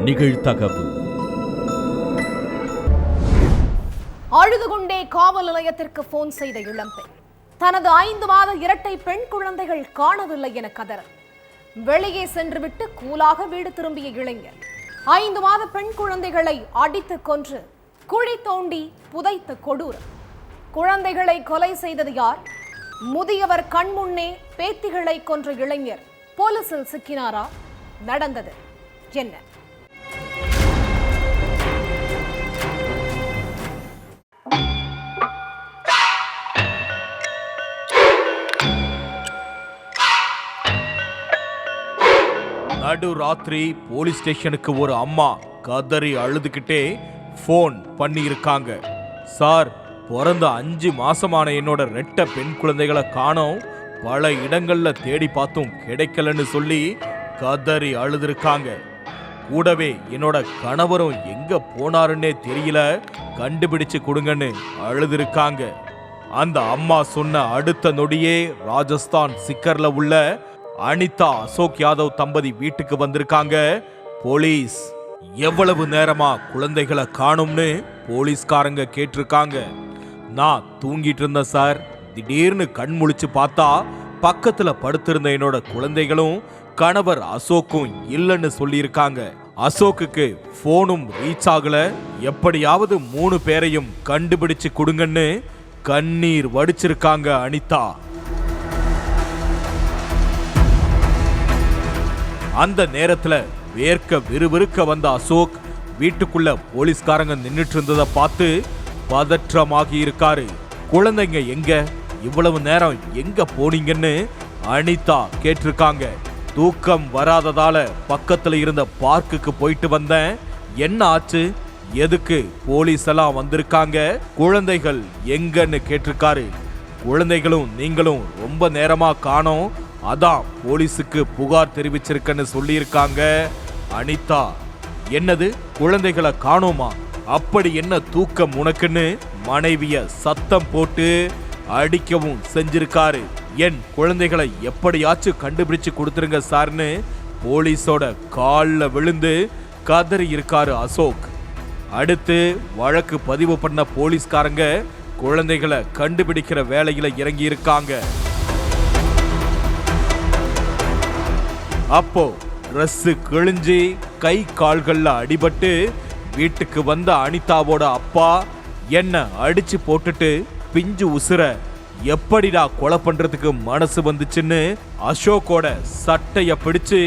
நிகழ்தகவு. அழுது கொண்டே காவல் நிலையத்திற்கு போன் செய்த இளம்பெண் தனது 5 மாத இரட்டை பெண் குழந்தைகள் காணவில்லை என கதற வெளியே சென்றுவிட்டு கூலாக வீடு திரும்பிய இளைஞர் 5 மாத பெண் குழந்தைகளை அடித்து கொன்று குழி தோண்டி புதைத்த கொடூரம். குழந்தைகளை கொலை செய்தது யார்? முதியவர் கண்முன்னே பேத்திகளை கொன்ற இளைஞர் போலீசில் சிக்கினாரா? நடந்தது என்ன? நடு ராத்திரி போலீஸ் ஸ்டேஷனுக்கு ஒரு அம்மா கதறி அழுதுகிட்டே போன் பண்ணி இருக்காங்க. சார், பிறந்த 5 மாசமான என்னோட 2 பெண் குழந்தைகளை காணோம், பல இடங்கள்ல தேடி பார்த்தும் கிடைக்கலன்னு சொல்லி கதறி அழுதுருக்காங்க. கூடவே என்னோட கணவரும் எங்க போனாருன்னே தெரியல, கண்டுபிடிச்சு கொடுங்கன்னு அழுதுருக்காங்க. அந்த அம்மா சொன்ன அடுத்த நொடியே ராஜஸ்தான் சிக்கர்ல உள்ள அனிதா அசோக் யாதவ் தம்பதி வீட்டுக்கு வந்திருக்காங்க. போலீஸ் எவ்வளவு நேரமா குழந்தைகளை காணும்னு போலீஸ்காரங்க கேட்டிருக்காங்க. நான் தூங்கிட்டு இருந்தேன் சார், திடீர்னு கண் முழிச்சு பார்த்தா பக்கத்துல படுத்திருந்த என்னோட குழந்தைகளும் கணவர் அசோக்கும் இல்லைன்னு சொல்லியிருக்காங்க. அசோக்குக்கு போனும் ரீச் ஆகல, எப்படியாவது 3 பேரையும் கண்டுபிடிச்சு கொடுங்கன்னு கண்ணீர் வடிச்சிருக்காங்க அனிதா. அந்த நேரத்துல வேர்க்க விறுவிறுக்க வந்த அசோக் வீட்டுக்குள்ள போலீஸ்காரங்க நின்னுட்டு இருந்ததை பார்த்து பதற்றமாகி இருக்காரு. குழந்தைங்க எங்க, இவ்வளவு நேரம் எங்க போனீங்கன்னு அனிதா கேட்டிருக்காங்க. தூக்கம் வராததால பக்கத்துல இருந்த பார்க்குக்கு போயிட்டு வந்தேன். என்ன ஆச்சு, எதுக்கு போலீஸ் எல்லாம் வந்திருக்காங்க, குழந்தைகள் எங்கன்னு கேட்டிருக்காரு. குழந்தைகளும் நீங்களும் ரொம்ப நேரமா காணோம், அதான் போலீஸுக்கு புகார் தெரிவிச்சிருக்கன்னு சொல்லியிருக்காங்க அனிதா. என்னது, குழந்தைகளை காணோமா? அப்படி என்ன தூக்கம் உனக்குன்னு மனைவிய சத்தம் போட்டு அடிக்கவும் செஞ்சிருக்காரு. என் குழந்தைகளை எப்படியாச்சும் கண்டுபிடிச்சு கொடுத்துருங்க சார்னு போலீஸோட காலில் விழுந்து கதறி இருக்காரு அசோக். அடுத்து வழக்கு பதிவு பண்ண போலீஸ்காரங்க குழந்தைகளை கண்டுபிடிக்கிற வேலையில இறங்கி இருக்காங்க. அப்போ ட்ரெஸ் கிழிஞ்சி கை கால்கள்ல அடிபட்டு வீட்டுக்கு வந்த அனிதாவோட அப்பா என்ன அடிச்சு போட்டுட்டு பிஞ்சு உசுர எப்படிடா கொலை பண்றதுக்கு மனசு வந்துச்சுன்னு அசோக்கோட சட்டைய பிடிச்சு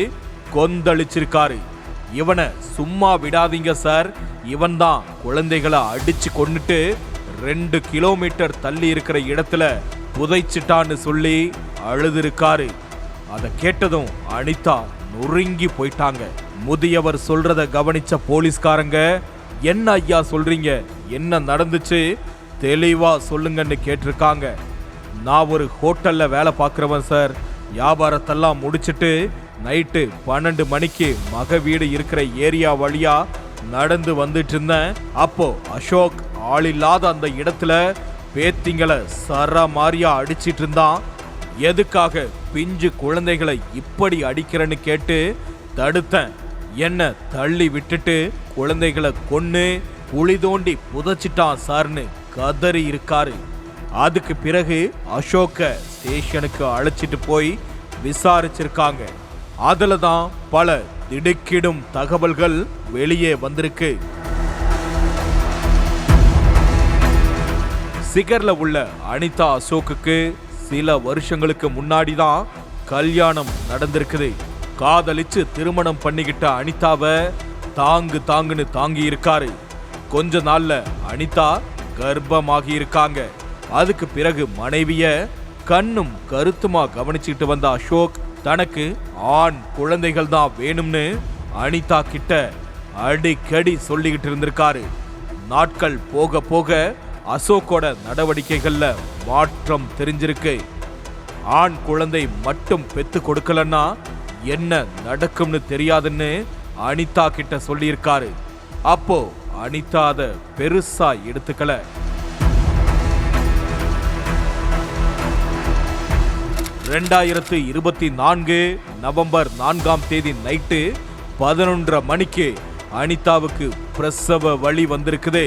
கொந்தளிச்சிருக்காரு. இவனை சும்மா விடாதீங்க சார், இவன் தான் குழந்தைகளை அடிச்சு கொன்னுட்டு 2 கிலோமீட்டர் தள்ளி இருக்கிற இடத்துல புதைச்சிட்டான்னு சொல்லி அழுதுருக்காரு. அதை கேட்டதும் அனிதா நொறுங்கி போயிட்டாங்க. முதியவர் சொல்றத கவனிச்ச போலீஸ்காரங்க, என்ன ஐயா சொல்றீங்க, என்ன நடந்துச்சு, தெளிவா சொல்லுங்கன்னு கேட்டிருக்காங்க. நான் ஒரு ஹோட்டல்ல வேலை பார்க்குறவன் சார், வியாபாரத்தெல்லாம் முடிச்சிட்டு நைட்டு 12 மணிக்கு மக வீடு இருக்கிற ஏரியா வழியா நடந்து வந்துட்டு இருந்தேன். அப்போ அசோக் ஆளில்லாத அந்த இடத்துல பேத்திங்களை சர மாரியா அடிச்சிட்டு இருந்தான். எதுக்காக பிஞ்சு குழந்தைகளை இப்படி அடிக்கிறன்னு கேட்டு தடுத்தேன். என்ன தள்ளி விட்டுட்டு குழந்தைகளை கொன்னு குழி தோண்டி புதைச்சிட்டான் சார்னு கதறி இருக்காரு. அதுக்கு பிறகு அசோக்க ஸ்டேஷனுக்கு அழைச்சிட்டு போய் விசாரிச்சிருக்காங்க. அதுல தான் பல திடுக்கிடும் தகவல்கள் வெளியே வந்திருக்கு. சிகர்ல உள்ள அனிதா அசோக்குக்கு சில வருஷங்களுக்கு முன்னாடி தான் கல்யாணம் நடந்திருக்குது. காதலிச்சு திருமணம் பண்ணிக்கிட்ட அனிதாவை தாங்குன்னு தாங்கி இருக்காரு. கொஞ்ச நாள்ல அனிதா கர்ப்பமாகி இருக்காங்க. அதுக்கு பிறகு மனைவிய கண்ணும் கருத்துமா கவனிச்சுட்டு வந்த அசோக் தனக்கு ஆண் குழந்தைகள் தான் வேணும்னு அனிதா கிட்ட அடிக்கடி சொல்லிக்கிட்டு இருந்திருக்காரு. நாட்கள் போக போக அசோக்கோட நடவடிக்கைகள்ல மாற்றம் தெரிஞ்சிருக்கு. ஆண் குழந்தை மட்டும் பெத்து கொடுக்கலன்னா என்ன நடக்கும்னு தெரியாதுன்னு அனிதா கிட்ட சொல்லியிருக்காரு. அப்போ அனிதா அதை பெருசா எடுத்துக்கல. 2024 நவம்பர் 4ஆம் தேதி நைட்டு 11:30 மணிக்கு அனிதாவுக்கு பிரசவ வலி வந்திருக்குது.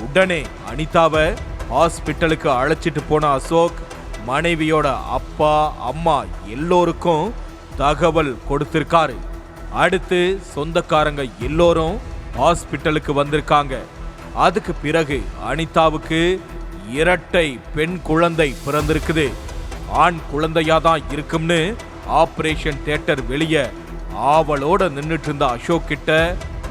உடனே அனிதாவை ஹாஸ்பிட்டலுக்கு அழைச்சிட்டு போன அசோக் மனைவியோட அப்பா அம்மா எல்லோருக்கும் தகவல் கொடுத்திருக்காரு. அடுத்து சொந்தக்காரங்க எல்லோரும் ஹாஸ்பிட்டலுக்கு வந்திருக்காங்க. அதுக்கு பிறகு அனிதாவுக்கு இரட்டை பெண் குழந்தை பிறந்திருக்குது. ஆண் குழந்தையா தான் இருக்கும்னு ஆபரேஷன் தியேட்டர் வெளியே ஆவலோட நின்னுட்டு இருந்த அசோக் கிட்ட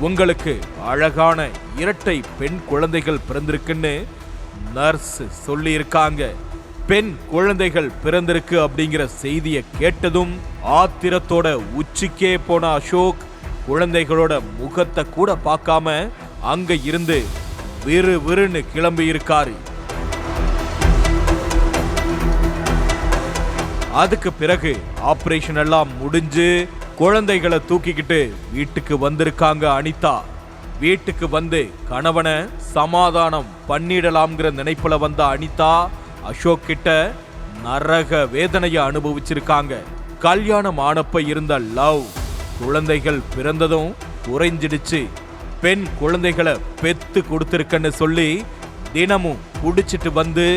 உங்களுக்கு அழகான இரட்டை பெண் குழந்தைகள் பிறந்திருக்குன்னு நர்ஸ் சொல்லி இருக்காங்க. பெண் குழந்தைகள் பிறந்திருக்கு அப்படிங்கிற செய்தியை கேட்டதும் ஆத்திரத்தோட உச்சிக்கே போன அசோக் குழந்தைகளோட முகத்தை கூட பார்க்காம அங்க இருந்து விறுவிறுன்னு கிளம்பி இருக்காரு. அதுக்கு பிறகு ஆபரேஷன் எல்லாம் முடிஞ்சு குழந்தைகளை தூக்கிக்கிட்டு வீட்டுக்கு வந்திருக்காங்க அனிதா. வீட்டுக்கு வந்து கணவனை சமாதானம் பண்ணிடலாம்ங்கிற நினைப்புல வந்த அனிதா அசோக் கிட்ட நரக வேதனையை அனுபவிச்சிருக்காங்க. கல்யாணம் ஆனப்ப இருந்த லவ் குழந்தைகள் பிறந்ததும் குறைஞ்சிடுச்சு. பெண் குழந்தைகளை பெத்து கொடுத்திருக்கன்னு சொல்லி தினமும் குடிச்சிட்டு வந்து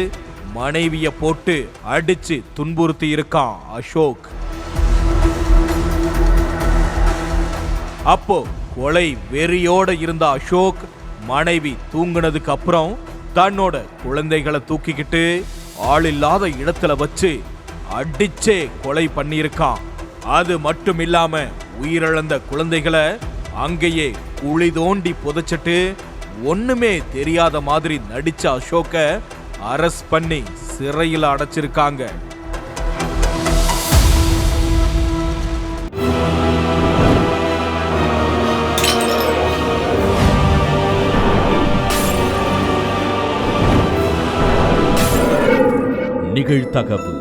மனைவிய போட்டு அடிச்சு துன்புறுத்தி இருக்கான் அசோக். அப்போ கொலை வெறியோட இருந்த அசோக் மனைவி தூங்குனதுக்கு அப்புறம் தன்னோட குழந்தைகளை தூக்கிக்கிட்டு ஆள் இல்லாத இடத்துல வச்சு அடிச்சே கொலை பண்ணியிருக்கான். அது மட்டும் இல்லாம உயிரிழந்த குழந்தைகளை அங்கேயே குழி தோண்டி புதைச்சிட்டு ஒண்ணுமே தெரியாத மாதிரி நடிச்ச அசோக்க அரெஸ்ட் பண்ணி சிறையில் அடைச்சிருக்காங்க. நிகழ்தகவு